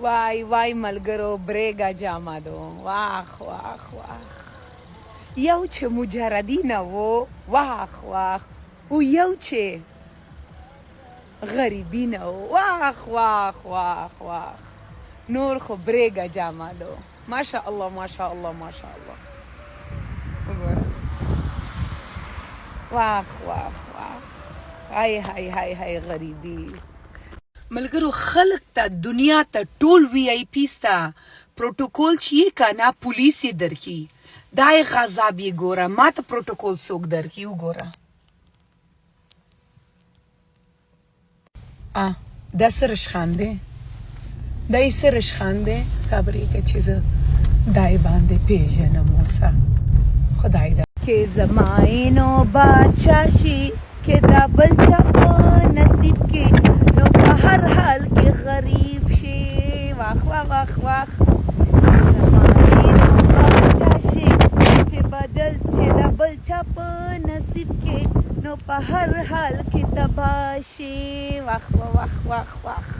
وای وای ملګرو برېګه جامه دو واخ واخ واخ یو چې مجردینه وو واخ واخ او یو چې غریبینه وو واخ واخ واخ واخ نور خو برېګه جامه دو ماشاء الله ماشاء الله ماشاء الله واخ واخ واخ هاي هاي هاي هاي غریبی ملګرو خلق ته دنیا ته ټول وی آی پی ستا پروتوکول چې کنه پولیس یې درکې دای غضب یې ګوره ما ته پروتوکول څوک درکې وګوره دا سرش خانده دای سرش خانده صبر یې که چې زه دای باندې پیژنم اوسه خدای دا کې زماینو بادشاه شي کې دا بل چا په نصیب کې نو په هر حال کې غریب شي واخ واخ واخ واخ چې زماینو بادشاه شي چې بدل چې دا بل چا په نصیب کې نو په هر حال کې تباه شي واخ واخ واخ واخ